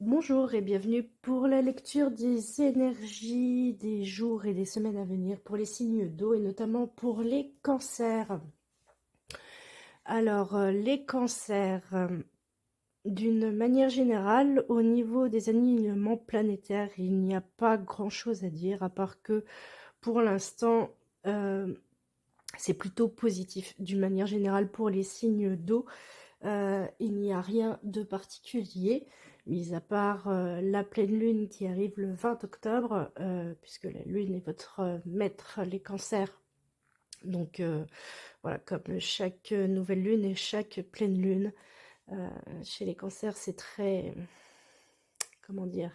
Bonjour et bienvenue pour la lecture des énergies des jours et des semaines à venir pour les signes d'eau et notamment pour les cancers. Alors, les cancers, d'une manière générale, au niveau des alignements planétaires, il n'y a pas grand-chose à dire à part que pour l'instant, c'est plutôt positif. D'une manière générale, pour les signes d'eau, il n'y a rien de particulier, mis à part la pleine lune qui arrive le 20 octobre, puisque la lune est votre maître, les cancers. Donc voilà, comme chaque nouvelle lune et chaque pleine lune, chez les cancers, c'est très, comment dire,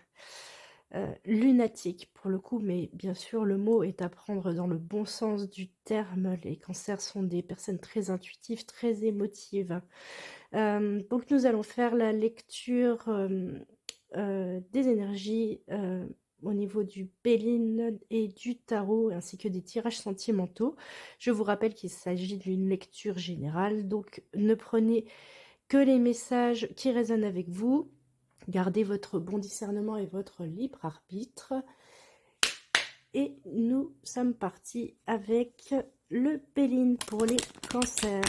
lunatique pour le coup, mais bien sûr le mot est à prendre dans le bon sens du terme. Les cancers sont des personnes très intuitives, très émotives. Donc nous allons faire la lecture des énergies au niveau du Béline et du tarot, ainsi que des tirages sentimentaux. Je vous rappelle qu'il s'agit d'une lecture générale, donc ne prenez que les messages qui résonnent avec vous. Gardez votre bon discernement et votre libre arbitre. Et nous sommes partis avec le Béline pour les cancers.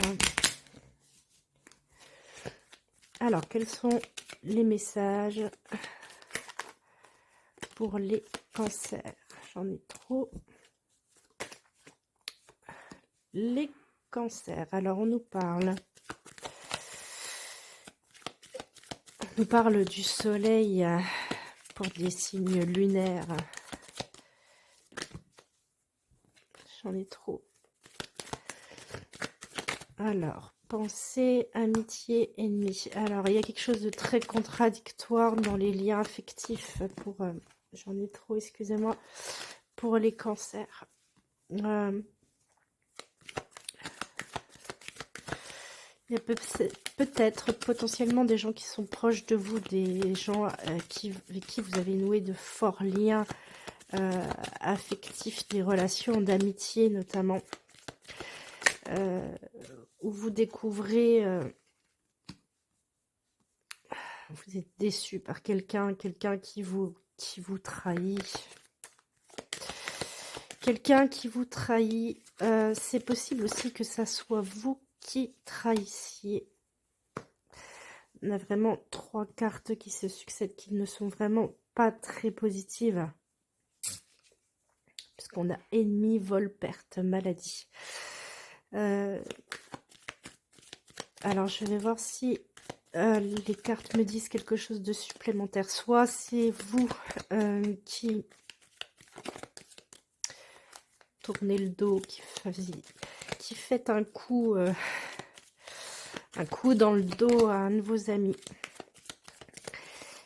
Alors, quels sont les messages pour les cancers? J'en ai trop. Les cancers. Alors, on nous parle du soleil pour des signes lunaires. J'en ai trop. Alors, pensée, amitié, ennemi. Alors, il y a quelque chose de très contradictoire dans les liens affectifs pour... j'en ai trop, excusez-moi. Pour les cancers. Il y a peut-être potentiellement des gens qui sont proches de vous, des gens avec qui vous avez noué de forts liens affectifs, des relations d'amitié notamment, où vous découvrez, vous êtes déçu par quelqu'un qui vous trahit. Quelqu'un qui vous trahit, c'est possible aussi que ça soit vous qui trahissiez. On a vraiment 3 cartes qui se succèdent, qui ne sont vraiment pas très positives. Puisqu'on a ennemi, vol, perte, maladie. Alors, je vais voir si les cartes me disent quelque chose de supplémentaire. Soit c'est vous qui tournez le dos, qui faites un coup dans le dos à un de vos amis.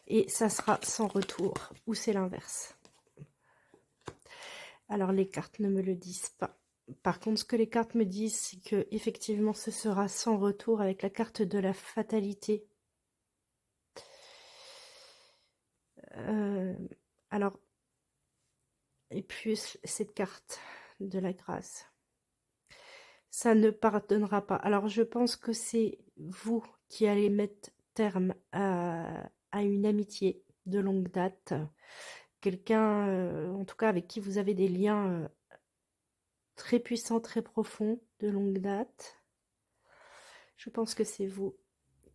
Et ça sera sans retour. Ou c'est l'inverse. Alors, les cartes ne me le disent pas. Par contre, ce que les cartes me disent, c'est que effectivement, ce sera sans retour avec la carte de la fatalité. Alors, et puis cette carte de la grâce. Ça ne pardonnera pas. Alors, je pense que c'est vous qui allez mettre terme à une amitié de longue date. Quelqu'un, en tout cas, avec qui vous avez des liens très puissants, très profonds, de longue date. Je pense que c'est vous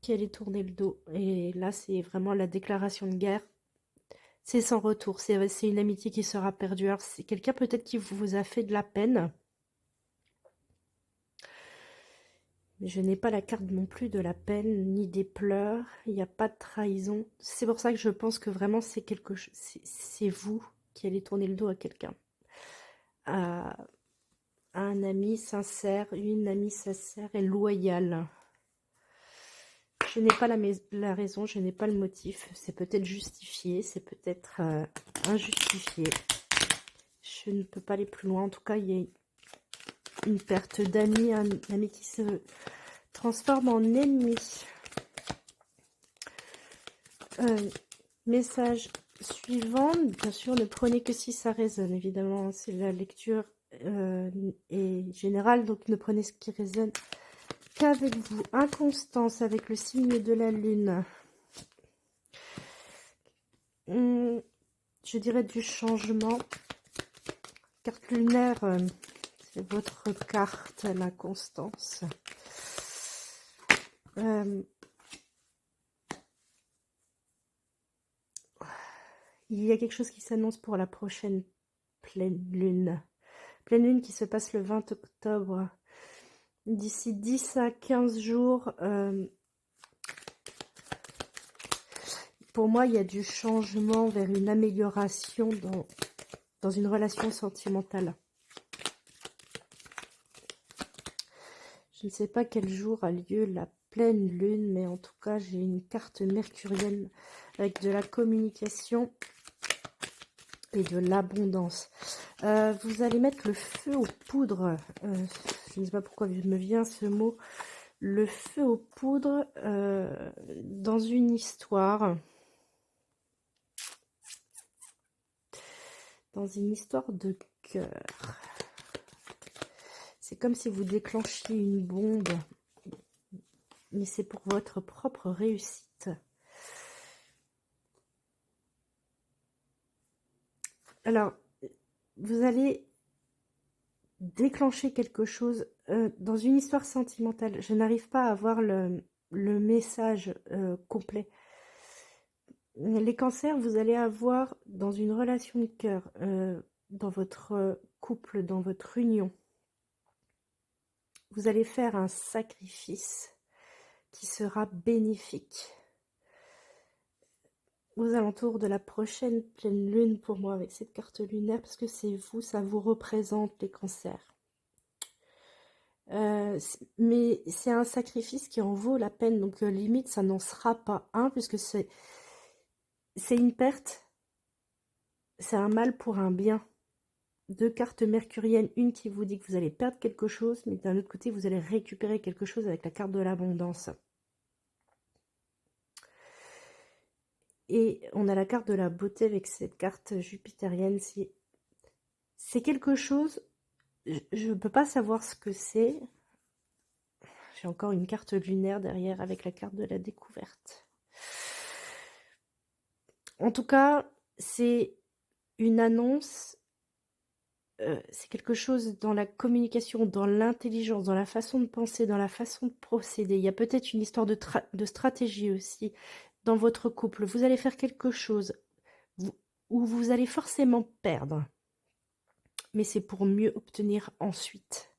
qui allez tourner le dos. Et là, c'est vraiment la déclaration de guerre. C'est sans retour. C'est une amitié qui sera perdue. Alors, c'est quelqu'un peut-être qui vous a fait de la peine. Mais je n'ai pas la carte non plus de la peine, ni des pleurs. Il n'y a pas de trahison. C'est pour ça que je pense que vraiment c'est quelque chose. C'est vous qui allez tourner le dos à quelqu'un. À un ami sincère, une amie sincère et loyale. Je n'ai pas la raison, je n'ai pas le motif. C'est peut-être justifié, c'est peut-être injustifié. Je ne peux pas aller plus loin. En tout cas, il y a une perte d'amis, un ami qui se transforme en ennemi. Message suivant. Bien sûr, ne prenez que si ça résonne. Évidemment, c'est la lecture est générale, donc ne prenez ce qui résonne qu'avec vous. Inconstance avec le signe de la lune. Je dirais du changement. Carte lunaire, c'est votre carte, la constance. Il y a quelque chose qui s'annonce pour la prochaine pleine lune. Pleine lune qui se passe le 20 octobre. D'ici 10 à 15 jours, pour moi, il y a du changement vers une amélioration dans une relation sentimentale. Je ne sais pas quel jour a lieu la pleine lune, mais en tout cas, j'ai une carte mercurienne avec de la communication et de l'abondance. Vous allez mettre le feu aux poudres. Je ne sais pas pourquoi me vient ce mot. Le feu aux poudres dans une histoire. Dans une histoire de cœur. C'est comme si vous déclenchiez une bombe, mais c'est pour votre propre réussite. Alors, vous allez déclencher quelque chose dans une histoire sentimentale. Je n'arrive pas à avoir le message complet. Les cancers, vous allez avoir dans une relation de cœur, dans votre couple, dans votre union, vous allez faire un sacrifice qui sera bénéfique. Aux alentours de la prochaine pleine lune pour moi avec cette carte lunaire, parce que c'est vous, ça vous représente les cancers. Mais c'est un sacrifice qui en vaut la peine, donc limite ça n'en sera pas un, puisque c'est une perte, c'est un mal pour un bien. Deux cartes mercuriennes, une qui vous dit que vous allez perdre quelque chose, mais d'un autre côté vous allez récupérer quelque chose avec la carte de l'abondance. Et on a la carte de la beauté avec cette carte jupitérienne. C'est quelque chose, je ne peux pas savoir ce que c'est. J'ai encore une carte lunaire derrière avec la carte de la découverte. En tout cas, c'est une annonce, c'est quelque chose dans la communication, dans l'intelligence, dans la façon de penser, dans la façon de procéder. Il y a peut-être une histoire de stratégie aussi dans votre couple. Vous allez faire quelque chose où vous allez forcément perdre, mais c'est pour mieux obtenir ensuite.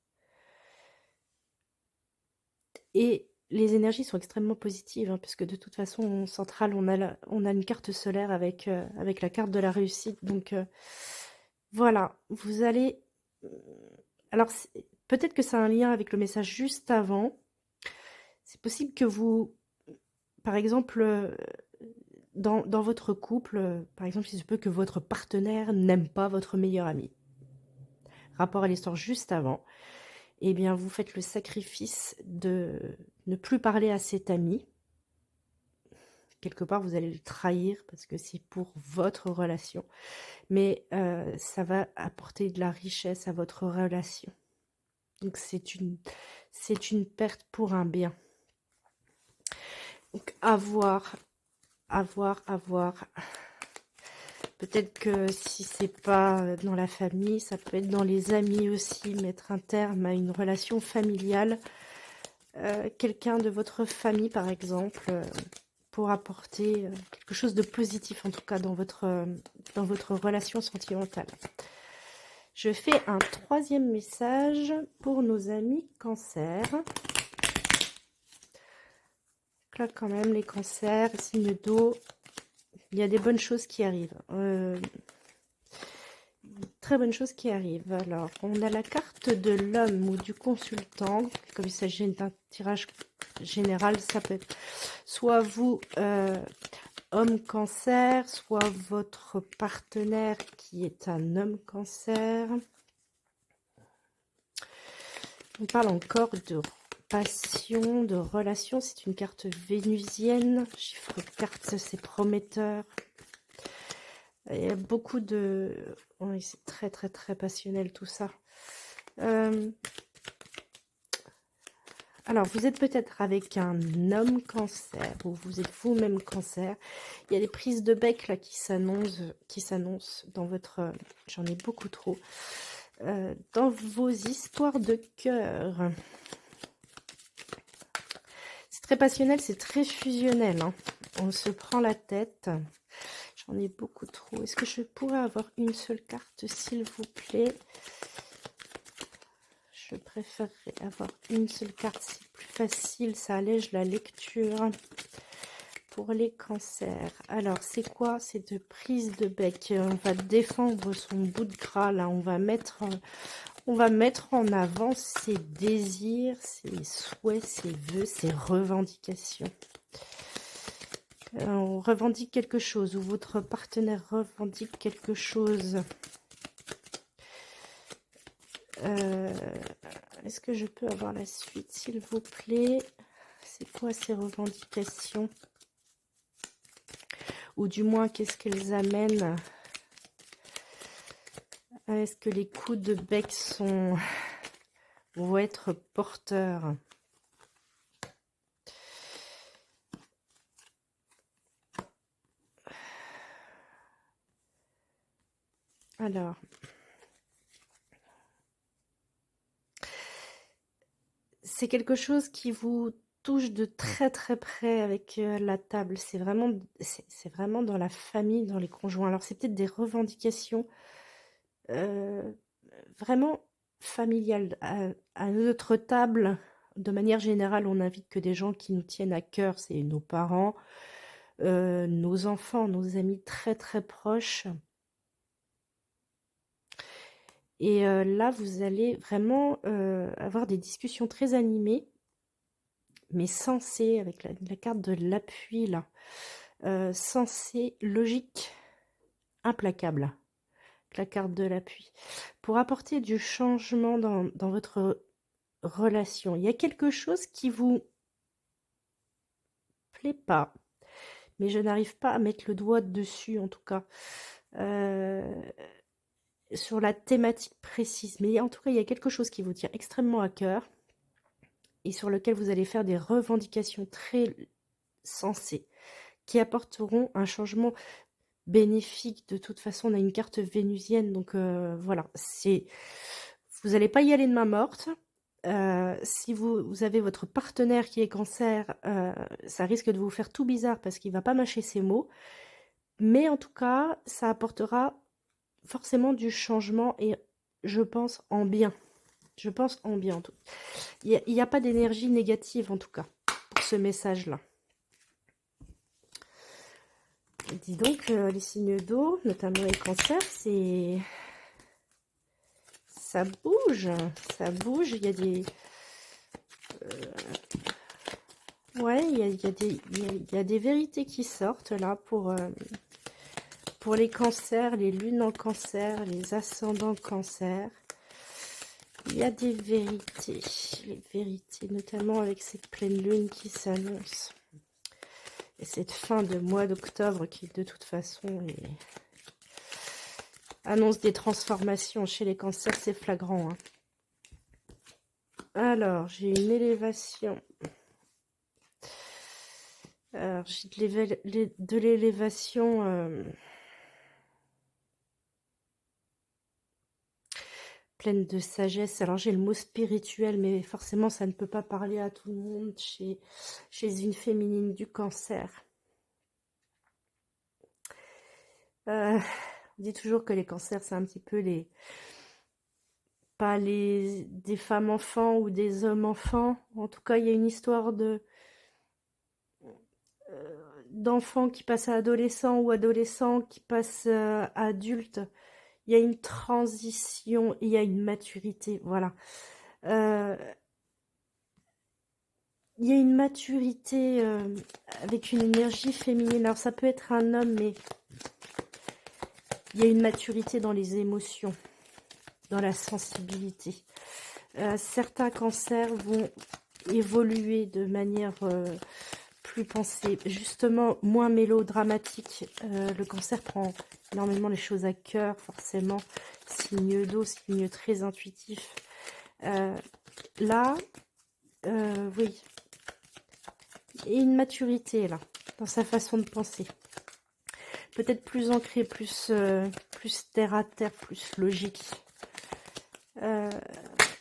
Et les énergies sont extrêmement positives, hein, puisque de toute façon, en centrale, on a une carte solaire avec la carte de la réussite. Donc voilà, vous allez... Alors, peut-être que ça a un lien avec le message juste avant. C'est possible que vous, par exemple, dans votre couple, par exemple, il se peut que votre partenaire n'aime pas votre meilleur ami. Rapport à l'histoire juste avant. Eh bien, vous faites le sacrifice de ne plus parler à cet ami. Quelque part, vous allez le trahir parce que c'est pour votre relation. Mais ça va apporter de la richesse à votre relation. Donc, c'est une perte pour un bien. Donc, à voir. Peut-être que si c'est pas dans la famille, ça peut être dans les amis aussi, mettre un terme à une relation familiale. Quelqu'un de votre famille, par exemple, pour apporter quelque chose de positif, en tout cas, dans votre relation sentimentale. Je fais un troisième message pour nos amis cancer. Là, quand même, les cancers, signe d'eau, il y a des bonnes choses qui arrivent. Très bonnes choses qui arrivent. Alors, on a la carte de l'homme ou du consultant. Comme il s'agit d'un tirage général, ça peut être soit vous, homme cancer, soit votre partenaire qui est un homme cancer. On parle encore de passion, de relation. C'est une carte vénusienne. Chiffre carte, c'est prometteur. Il y a beaucoup de... Oui, c'est très, très, très passionnel tout ça. Alors, vous êtes peut-être avec un homme cancer ou vous êtes vous-même cancer. Il y a des prises de bec là qui s'annoncent dans votre... J'en ai beaucoup trop. Dans vos histoires de cœur. C'est très passionnel, c'est très fusionnel. Hein. On se prend la tête. J'en ai beaucoup trop. Est-ce que je pourrais avoir une seule carte, s'il vous plaît? Je préférerais avoir une seule carte, c'est plus facile, ça allège la lecture. Pour les cancers, alors c'est quoi cette prise de bec? On va défendre son bout de gras là, on va mettre en avant ses désirs, ses souhaits, ses vœux, ses revendications. On revendique quelque chose ou votre partenaire revendique quelque chose. Est-ce que je peux avoir la suite, s'il vous plaît? C'est quoi ces revendications? Ou du moins, qu'est-ce qu'elles amènent? Est-ce que les coups de bec vont être porteurs? Alors, c'est quelque chose qui vous touche de très très près avec la table. C'est vraiment dans la famille, dans les conjoints. Alors, c'est peut-être des revendications vraiment familiales. À notre table, de manière générale, on n'invite que des gens qui nous tiennent à cœur. C'est nos parents, nos enfants, nos amis très très proches. Et là, vous allez vraiment avoir des discussions très animées, mais sensées, avec la carte de l'appui, là. Sensées, logique, implacable. La carte de l'appui. Pour apporter du changement dans votre relation. Il y a quelque chose qui vous plaît pas, mais je n'arrive pas à mettre le doigt dessus, en tout cas. Sur la thématique précise. Mais en tout cas, il y a quelque chose qui vous tient extrêmement à cœur et sur lequel vous allez faire des revendications très sensées qui apporteront un changement bénéfique. De toute façon, on a une carte vénusienne, donc voilà. Vous n'allez pas y aller de main morte. Si vous avez votre partenaire qui est cancer, ça risque de vous faire tout bizarre parce qu'il ne va pas mâcher ses mots. Mais en tout cas, ça apportera forcément du changement et je pense en bien. Je pense en bien. Il n'y a pas d'énergie négative en tout cas pour ce message-là. Dis donc, les signes d'eau, notamment les cancers, ça bouge. Il y a des... Ouais, il y a des vérités qui sortent là pour les cancers, les lunes en cancer, les ascendants cancer. Il y a des vérités, les vérités, notamment avec cette pleine lune qui s'annonce. Et cette fin de mois d'octobre qui, de toute façon, annonce des transformations chez les cancers, c'est flagrant. Hein. Alors, j'ai une élévation. Alors, j'ai de l'élévation pleine de sagesse. Alors, j'ai le mot spirituel, mais forcément, ça ne peut pas parler à tout le monde chez une féminine du cancer. On dit toujours que les cancers, c'est un petit peu pas des femmes enfants ou des hommes enfants. En tout cas, il y a une histoire d'enfants qui passent à adolescents ou adolescents qui passent à adultes. Il y a une transition, il y a une maturité, voilà. Il y a une maturité avec une énergie féminine. Alors ça peut être un homme, mais il y a une maturité dans les émotions, dans la sensibilité. Certains cancers vont évoluer de manière plus pensée, justement moins mélodramatique. Le cancer prend énormément les choses à cœur, forcément. Signe d'eau, signe très intuitif. Là, oui, et une maturité là, dans sa façon de penser. Peut-être plus ancré, plus terre à terre, plus logique.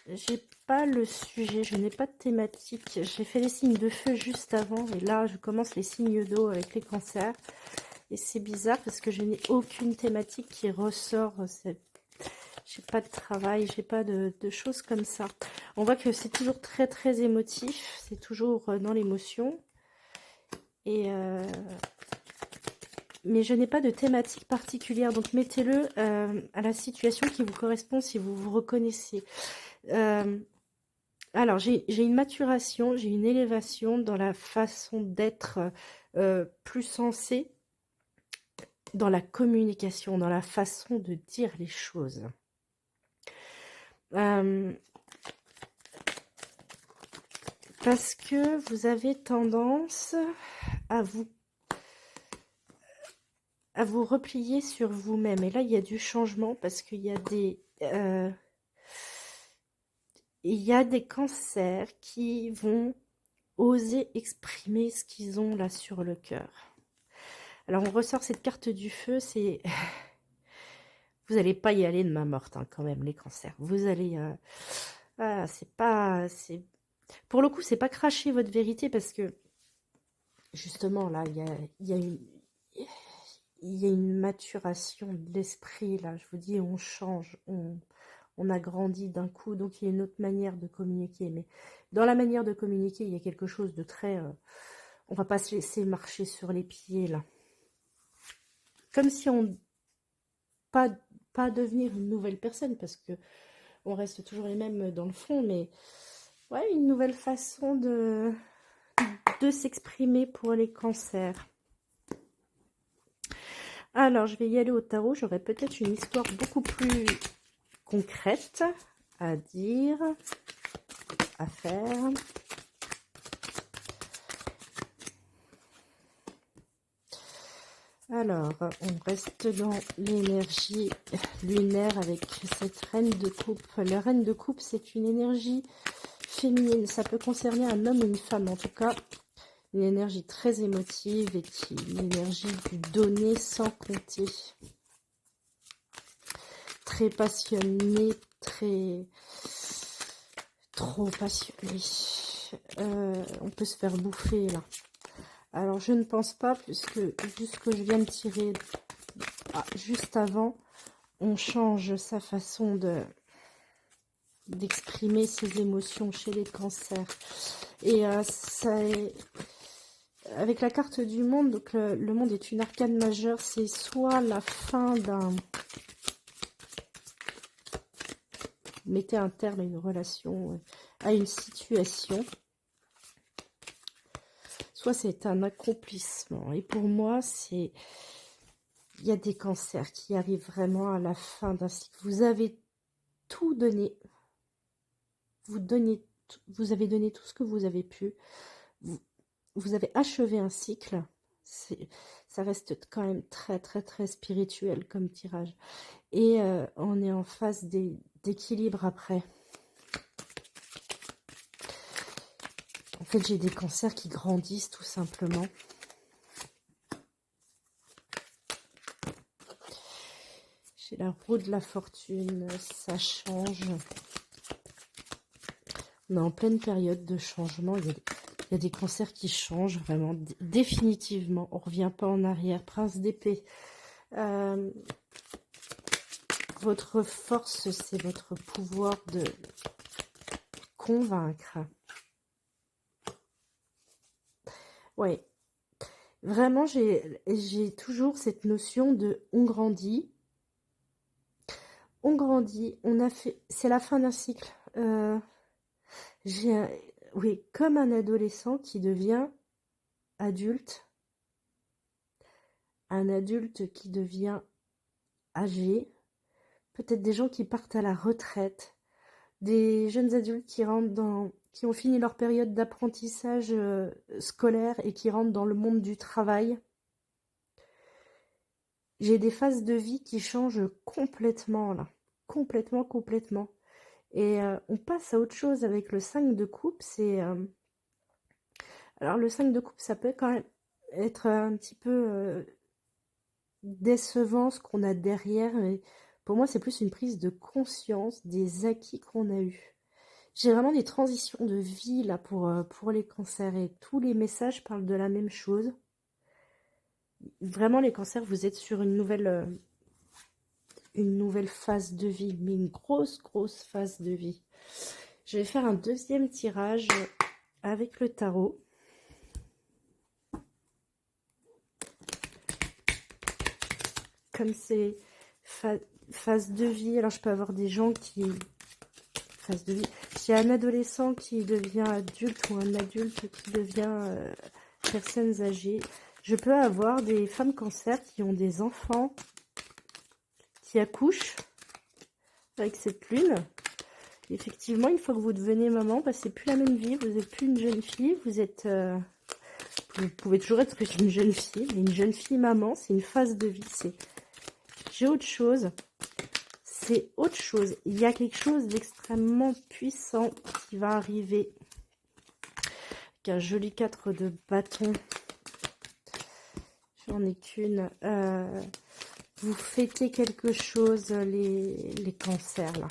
J'ai pas le sujet, je n'ai pas de thématique. J'ai fait les signes de feu juste avant et là je commence les signes d'eau avec les cancers. Et c'est bizarre parce que je n'ai aucune thématique qui ressort. J'ai pas de travail, j'ai pas de choses comme ça. On voit que c'est toujours très très émotif, c'est toujours dans l'émotion. Et mais je n'ai pas de thématique particulière, donc mettez-le à la situation qui vous correspond si vous vous reconnaissez. Alors, j'ai une maturation, j'ai une élévation dans la façon d'être plus sensée, dans la communication, dans la façon de dire les choses. Parce que vous avez tendance à vous replier sur vous-même. Et là, il y a du changement parce qu'il y a des cancers qui vont oser exprimer ce qu'ils ont là sur le cœur. Alors, on ressort cette carte du feu, c'est... Vous n'allez pas y aller de main morte, hein, quand même, les cancers. Vous allez... c'est pas... Pour le coup, c'est pas cracher votre vérité parce que, justement, là, il y a une maturation de l'esprit, là. Je vous dis, on change, on a grandi d'un coup, donc il y a une autre manière de communiquer. Mais dans la manière de communiquer, il y a quelque chose de très... on va pas se laisser marcher sur les pieds, là. Comme si on... Pas devenir une nouvelle personne, parce que on reste toujours les mêmes dans le fond, mais ouais, une nouvelle façon de s'exprimer pour les cancers. Alors, je vais y aller au tarot. J'aurai peut-être une histoire beaucoup plus concrète à dire, à faire. Alors, on reste dans l'énergie lunaire avec cette reine de coupe. La reine de coupe, c'est une énergie féminine. Ça peut concerner un homme ou une femme. En tout cas, une énergie très émotive et une énergie du donner sans compter. Très passionnée, trop passionnée. On peut se faire bouffer là. Alors, je ne pense pas, puisque vu ce que je viens de tirer juste avant, on change sa façon d'exprimer ses émotions chez les cancers. Et avec la carte du monde, donc le monde est une arcane majeure, c'est soit la fin mettez un terme à une relation, à une situation, soit c'est un accomplissement. Et pour moi, il y a des cancers qui arrivent vraiment à la fin d'un cycle. Vous avez tout donné. Vous avez donné tout ce que vous avez pu. Vous avez achevé un cycle. Ça reste quand même très, très, très spirituel comme tirage. Et on est en phase d'équilibre après. En fait, j'ai des cancers qui grandissent tout simplement. J'ai la roue de la fortune, ça change. On est en pleine période de changement. Il y a des cancers qui changent vraiment définitivement. On ne revient pas en arrière. Prince d'épée. Votre force, c'est votre pouvoir de convaincre. Ouais. Vraiment, j'ai toujours cette notion de on grandit. On grandit. C'est la fin d'un cycle. Oui, comme un adolescent qui devient adulte. Un adulte qui devient âgé. Peut-être des gens qui partent à la retraite. Des jeunes adultes qui ont fini leur période d'apprentissage scolaire et qui rentrent dans le monde du travail. J'ai des phases de vie qui changent complètement là. Complètement. Et on passe à autre chose avec le 5 de coupe. Alors le 5 de coupe, ça peut quand même être un petit peu décevant ce qu'on a derrière. Mais pour moi, c'est plus une prise de conscience des acquis qu'on a eus. J'ai vraiment des transitions de vie là pour les cancers et tous les messages parlent de la même chose. Vraiment, les cancers, vous êtes sur une nouvelle phase de vie, mais une grosse phase de vie. Je vais faire un deuxième tirage avec le tarot. Comme c'est phase de vie, alors je peux avoir des gens qui... Phase de vie. J'ai un adolescent qui devient adulte ou un adulte qui devient personnes âgées. Je peux avoir des femmes cancer qui ont des enfants qui accouchent avec cette lune. Effectivement, une fois que vous devenez maman, bah, c'est plus la même vie. Vous n'êtes plus une jeune fille. Vous pouvez toujours être une jeune fille, mais une jeune fille maman, c'est une phase de vie. J'ai autre chose. C'est autre chose. Il y a quelque chose d'extrêmement puissant qui va arriver. Avec un joli 4 de bâton. J'en ai qu'une. Vous fêtez quelque chose, les cancers, là.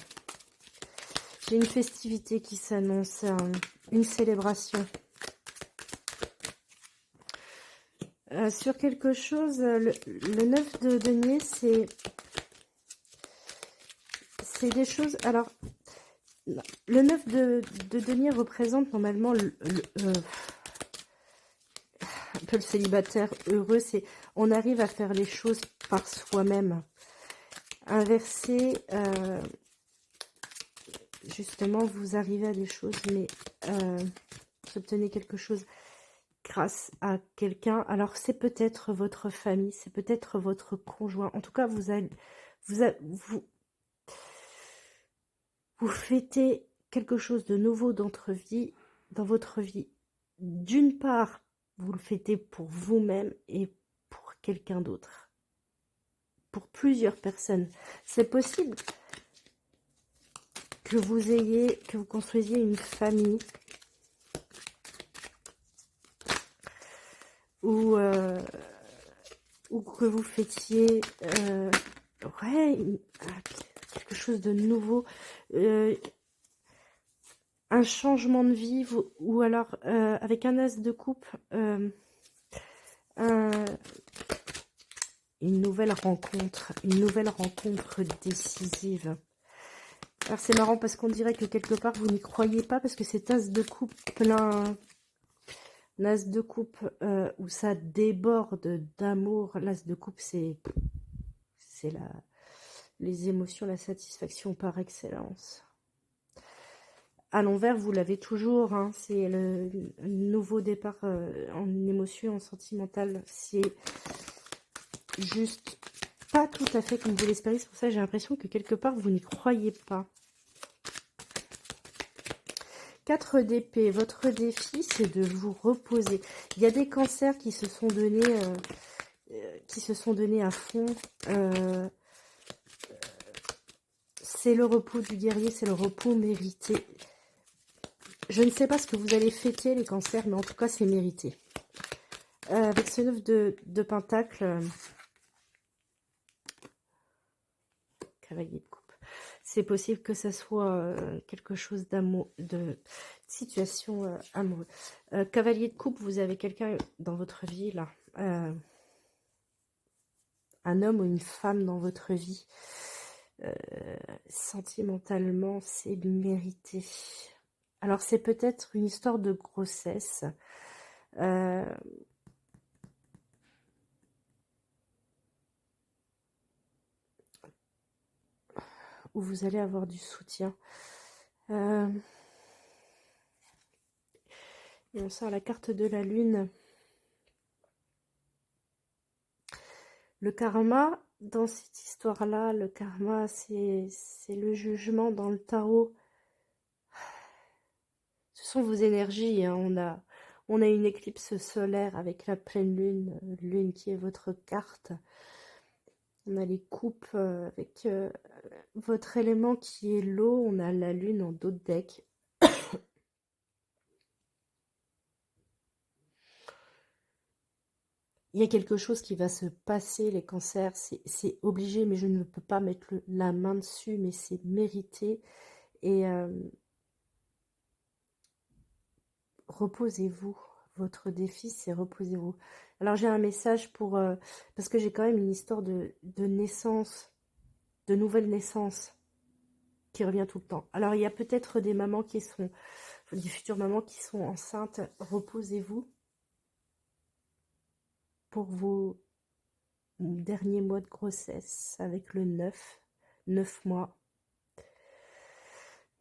J'ai une festivité qui s'annonce, une célébration. Sur quelque chose, le 9 de denier, c'est des choses... Alors, le 9 de denier représente normalement un peu le célibataire heureux. On arrive à faire les choses par soi-même. Inversé, justement, vous arrivez à des choses, mais vous obtenez quelque chose grâce à quelqu'un. Alors, c'est peut-être votre famille, c'est peut-être votre conjoint. En tout cas, vous fêtez quelque chose de nouveau dans votre vie. D'une part, vous le fêtez pour vous-même et pour quelqu'un d'autre. Pour plusieurs personnes. C'est possible que vous construisiez une famille ou que vous fêtiez quelque chose de nouveau, un changement de vie, ou alors avec un as de coupe, une nouvelle rencontre décisive. Alors c'est marrant parce qu'on dirait que quelque part vous n'y croyez pas, parce que cet as de coupe plein, l'as de coupe où ça déborde d'amour. L'as de coupe, c'est les émotions, la satisfaction par excellence. À l'envers, vous l'avez toujours, hein, c'est le nouveau départ en émotion, en sentimental. C'est juste pas tout à fait comme vous l'espérez. C'est pour ça que j'ai l'impression que quelque part, vous n'y croyez pas. 4 d'épée, votre défi, c'est de vous reposer. Il y a des cancers qui se sont donnés à fond. C'est le repos du guerrier, c'est le repos mérité. Je ne sais pas ce que vous allez fêter, les cancers, mais en tout cas, c'est mérité. Avec ce 9 de pentacle, cavalier de coupe. C'est possible que ça soit quelque chose d'amour, de situation amoureuse. Cavalier de coupe, vous avez quelqu'un dans votre vie, là. Un homme ou une femme dans votre vie. Sentimentalement, c'est mérité. Alors, c'est peut-être une histoire de grossesse. Où vous allez avoir du soutien. Et on sort la carte de la lune. Le karma, dans cette histoire-là, le karma, c'est le jugement dans le tarot. Ce sont vos énergies, hein. On a une éclipse solaire avec la pleine lune, lune qui est votre carte. On a les coupes avec votre élément qui est l'eau. On a la lune en dos de deck. Il y a quelque chose qui va se passer, les cancers. C'est obligé, mais je ne peux pas mettre la main dessus, mais c'est mérité. Et reposez-vous. Votre défi, c'est reposez-vous. Alors j'ai un message pour... parce que j'ai quand même une histoire de naissance, de nouvelle naissance, qui revient tout le temps. Alors il y a peut-être des mamans qui sont... des futures mamans qui sont enceintes. Reposez-vous pour vos derniers mois de grossesse avec le 9. 9 mois.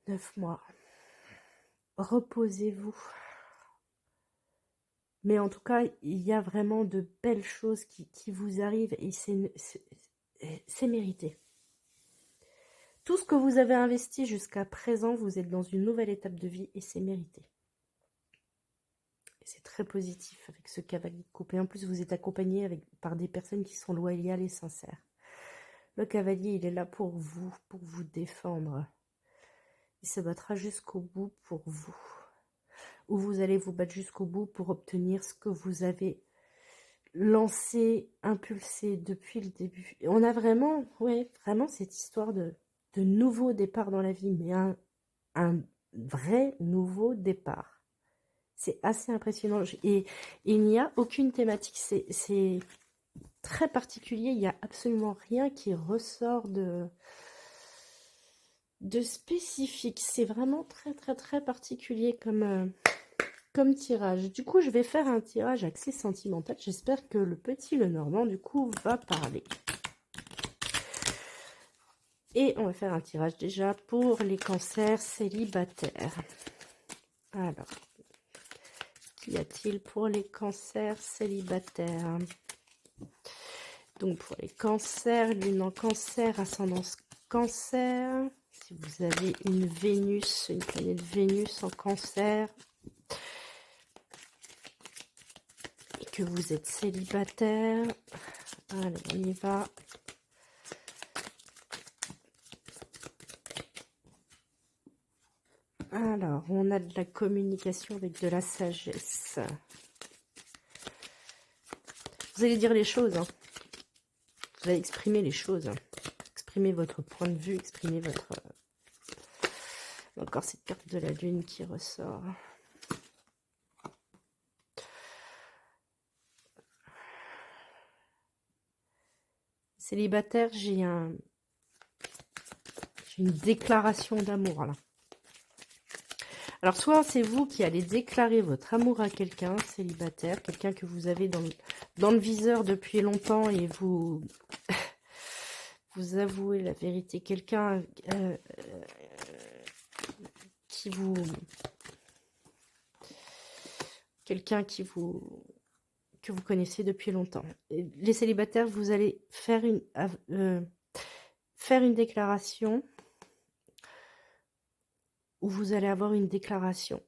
9 mois. Reposez-vous. Mais en tout cas, il y a vraiment de belles choses qui vous arrivent et c'est mérité. Tout ce que vous avez investi jusqu'à présent, vous êtes dans une nouvelle étape de vie et c'est mérité. Et c'est très positif avec ce cavalier de coupe. Et en plus, vous êtes accompagné par des personnes qui sont loyales et sincères. Le cavalier, il est là pour vous défendre. Il se battra jusqu'au bout pour vous. Ou vous allez vous battre jusqu'au bout pour obtenir ce que vous avez lancé, impulsé depuis le début. Et on a vraiment, ouais, vraiment cette histoire de nouveau départ dans la vie, mais un vrai nouveau départ. C'est assez impressionnant. Et il n'y a aucune thématique. C'est très particulier. Il n'y a absolument rien qui ressort de spécifique. C'est vraiment très très très particulier comme tirage. Du coup, je vais faire un tirage axé sentimental. J'espère que le petit Lenormand, du coup, va parler. Et on va faire un tirage déjà pour les cancers célibataires. Alors, qu'y a-t-il pour les cancers célibataires? Donc, pour les cancers, lune en cancer, ascendance cancer. Si vous avez une Vénus, une planète Vénus en cancer, et que vous êtes célibataire, allez, on y va. Alors, on a de la communication avec de la sagesse. Vous allez dire les choses, hein. Vous allez exprimer les choses. Hein. Exprimer votre point de vue, exprimer votre... Encore cette carte de la lune qui ressort. Célibataire, j'ai une déclaration d'amour là. Alors, soit c'est vous qui allez déclarer votre amour à quelqu'un, célibataire, quelqu'un que vous avez dans le viseur depuis longtemps et vous avouez la vérité. Quelqu'un que vous connaissez depuis longtemps. Et les célibataires, vous allez faire une déclaration où vous allez avoir une déclaration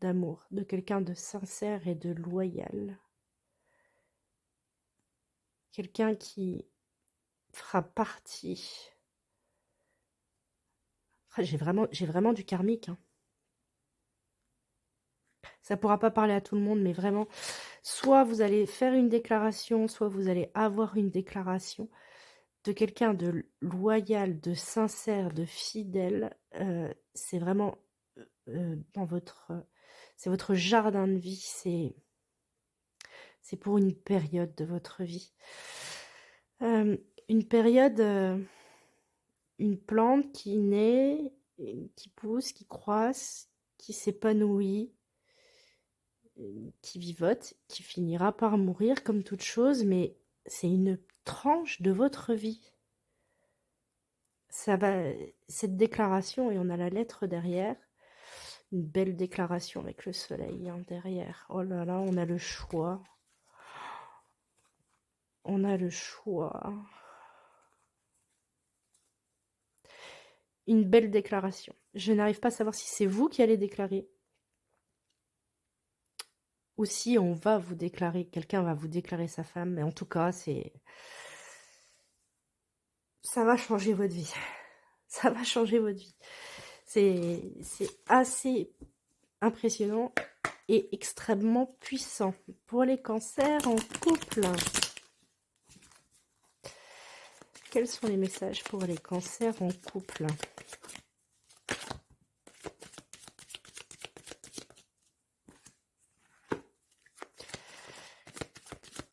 d'amour de quelqu'un de sincère et de loyal. Quelqu'un qui fera partie. J'ai vraiment du karmique. Hein. Ça ne pourra pas parler à tout le monde, mais vraiment, soit vous allez faire une déclaration, soit vous allez avoir une déclaration de quelqu'un de loyal, de sincère, de fidèle. C'est vraiment c'est votre jardin de vie, c'est pour une période de votre vie. Une période, une plante qui naît, qui pousse, qui croisse, qui s'épanouit, qui vivote, qui finira par mourir comme toute chose, mais c'est une tranche de votre vie. Ça va, cette déclaration, et on a la lettre derrière, une belle déclaration avec le soleil hein, derrière. Oh là là, on a le choix. On a le choix. Une belle déclaration. Je n'arrive pas à savoir si c'est vous qui allez déclarer ou si on va vous déclarer, quelqu'un va vous déclarer sa femme, mais en tout cas, c'est ça va changer votre vie. Ça va changer votre vie. C'est assez impressionnant et extrêmement puissant. Pour les cancers en couple, quels sont les messages pour les cancers en couple?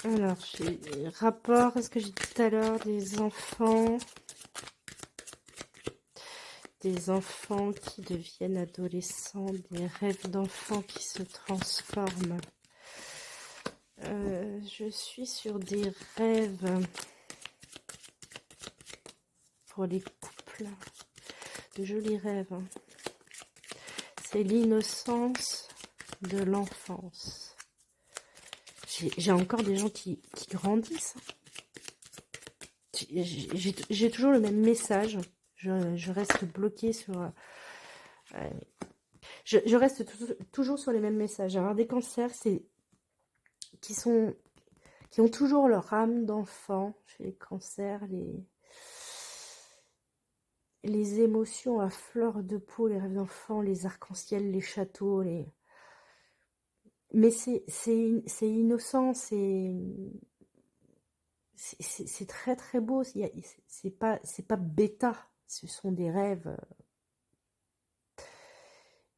Alors, j'ai rapport à ce que j'ai dit tout à l'heure, des enfants qui deviennent adolescents, des rêves d'enfants qui se transforment. Je suis sur des rêves pour les couples, de jolis rêves. C'est l'innocence de l'enfance. J'ai encore des gens qui grandissent. J'ai toujours le même message. Je reste bloquée sur... je reste toujours sur les mêmes messages. Alors des cancers, c'est qui ont toujours leur âme d'enfant. Chez les cancers, les émotions à fleur de peau, les rêves d'enfant, les arcs-en-ciel, les châteaux, mais c'est innocent, c'est très très beau. C'est pas bêta. Ce sont des rêves.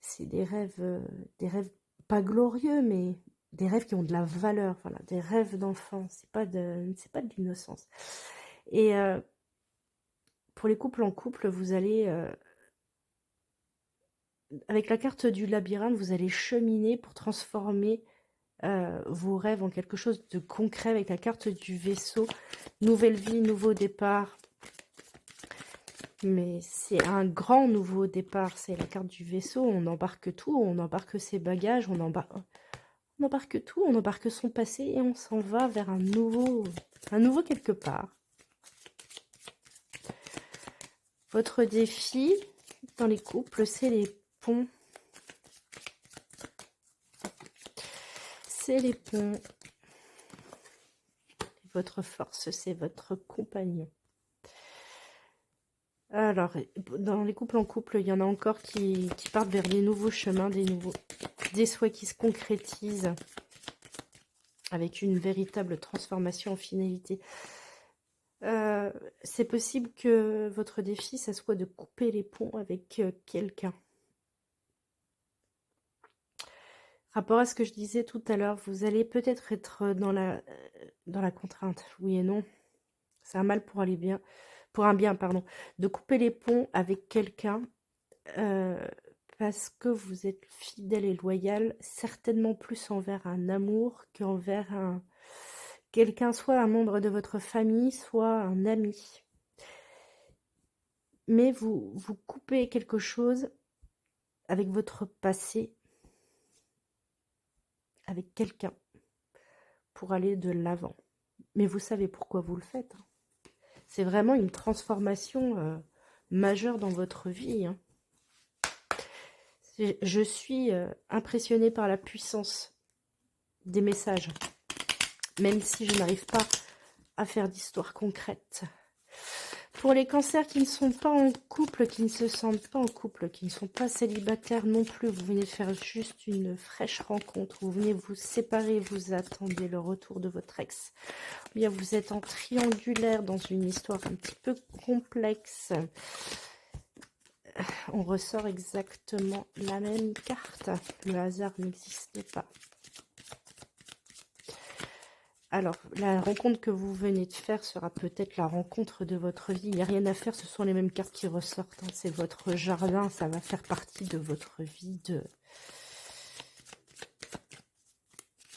C'est des rêves pas glorieux, mais des rêves qui ont de la valeur. Voilà, des rêves d'enfant. C'est pas de l'innocence. Et pour les couples en couple, vous allez avec la carte du labyrinthe, vous allez cheminer pour transformer vos rêves en quelque chose de concret avec la carte du vaisseau. Nouvelle vie, nouveau départ. Mais c'est un grand nouveau départ. C'est la carte du vaisseau. On embarque tout. On embarque ses bagages. On embarque tout. On embarque son passé et on s'en va vers un nouveau quelque part. Votre défi dans les couples, c'est les ponts. C'est les ponts. Votre force, c'est votre compagnon. Alors, dans les couples en couple, il y en a encore qui partent vers des nouveaux chemins, des souhaits qui se concrétisent avec une véritable transformation en finalité. C'est possible que votre défi, ça soit de couper les ponts avec quelqu'un. Rapport à ce que je disais tout à l'heure, vous allez peut-être être dans la contrainte, oui et non. C'est un mal pour aller bien, pour un bien, pardon. De couper les ponts avec quelqu'un parce que vous êtes fidèle et loyal, certainement plus envers un amour qu'envers quelqu'un, soit un membre de votre famille, soit un ami. Mais vous coupez quelque chose avec votre passé, avec quelqu'un, pour aller de l'avant. Mais vous savez pourquoi vous le faites. Hein. C'est vraiment une transformation majeure dans votre vie. Hein. Je suis impressionnée par la puissance des messages, même si je n'arrive pas à faire d'histoire concrète. Pour les cancers qui ne sont pas en couple, qui ne se sentent pas en couple, qui ne sont pas célibataires non plus, vous venez de faire juste une fraîche rencontre, vous venez vous séparer, vous attendez le retour de votre ex. Ou bien vous êtes en triangulaire dans une histoire un petit peu complexe. On ressort exactement la même carte. Le hasard n'existe pas. Alors, la rencontre que vous venez de faire sera peut-être la rencontre de votre vie. Il n'y a rien à faire, ce sont les mêmes cartes qui ressortent. Hein. C'est votre jardin, ça va faire partie de votre vie.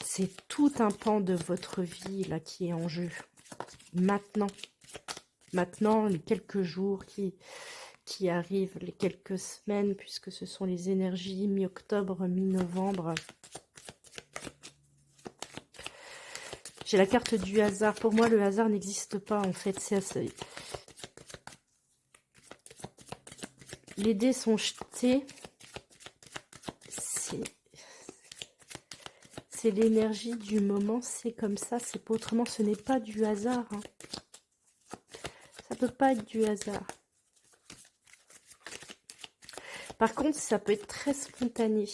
C'est tout un pan de votre vie là qui est en jeu. Maintenant, les quelques jours qui arrivent, les quelques semaines, puisque ce sont les énergies mi-octobre, mi-novembre. J'ai la carte du hasard. Pour moi, le hasard n'existe pas, en fait. Les dés sont jetés. C'est l'énergie du moment. C'est comme ça. C'est pas autrement. Ce n'est pas du hasard. Hein. Ça Ça peut pas être du hasard. Par contre, ça peut être très spontané.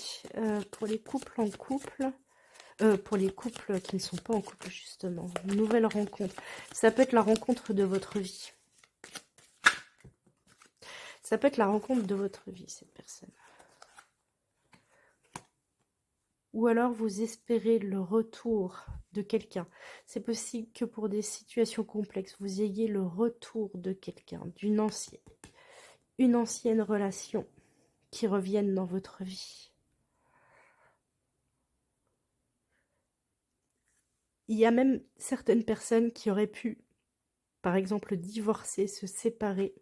Pour les couples en couple, pour les couples qui ne sont pas en couple, justement. Une nouvelle rencontre. Ça peut être la rencontre de votre vie. Ça peut être la rencontre de votre vie, cette personne. Ou alors vous espérez le retour de quelqu'un. C'est possible que pour des situations complexes, vous ayez le retour de quelqu'un, une ancienne relation qui revienne dans votre vie. Il y a même certaines personnes qui auraient pu, par exemple, divorcer, se séparer.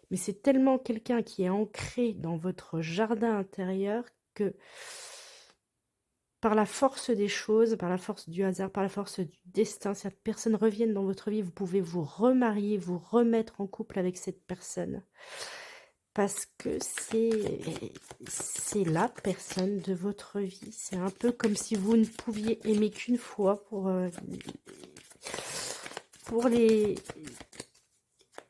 Mais c'est tellement quelqu'un qui est ancré dans votre jardin intérieur que par la force des choses, par la force du hasard, par la force du destin, cette personne revienne dans votre vie, vous pouvez vous remarier, vous remettre en couple avec cette personne. Parce que c'est la personne de votre vie. C'est un peu comme si vous ne pouviez aimer qu'une fois pour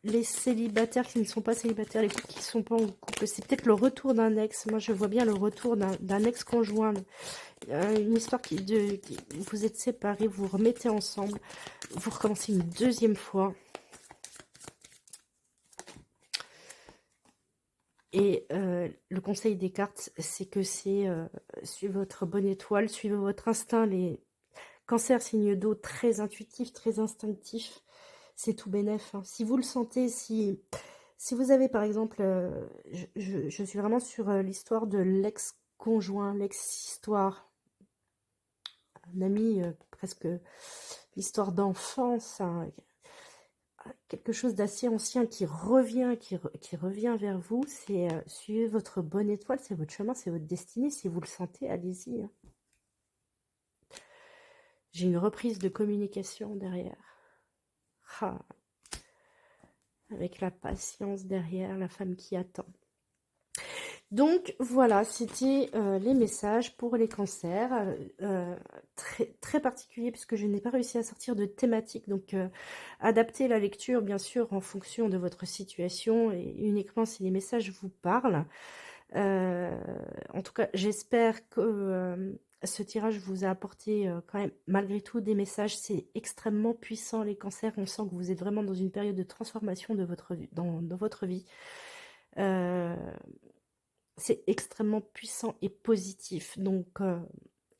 les célibataires qui ne sont pas célibataires, les couples qui ne sont pas en couple. C'est peut-être le retour d'un ex. Moi, je vois bien le retour d'un ex-conjoint. Une histoire vous êtes séparés, vous remettez ensemble, vous recommencez une deuxième fois. Et le conseil des cartes, c'est que c'est suivez votre bonne étoile, suivez votre instinct. Les cancers, signe d'eau, très intuitif, très instinctif, c'est tout bénef. Hein. Si vous le sentez, si vous avez par exemple, je suis vraiment sur l'histoire de l'ex-conjoint, l'ex-histoire, un ami, presque l'histoire d'enfance, hein, quelque chose d'assez ancien qui revient, qui revient vers vous, c'est suivez votre bonne étoile, c'est votre chemin, c'est votre destinée. Si vous le sentez, allez-y. Hein. J'ai une reprise de communication derrière. Ah, avec la patience derrière, la femme qui attend. Donc voilà, c'était les messages pour les cancers, très, très particuliers puisque je n'ai pas réussi à sortir de thématique, donc adaptez la lecture bien sûr en fonction de votre situation et uniquement si les messages vous parlent. En tout cas, j'espère que ce tirage vous a apporté quand même malgré tout des messages. C'est extrêmement puissant les cancers, on sent que vous êtes vraiment dans une période de transformation de votre vie, dans votre vie. C'est extrêmement puissant et positif. Donc,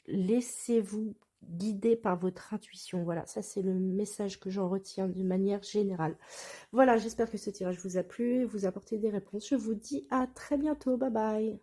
laissez-vous guider par votre intuition. Voilà, ça c'est le message que j'en retiens de manière générale. Voilà, j'espère que ce tirage vous a plu et vous a apporté des réponses. Je vous dis à très bientôt. Bye bye.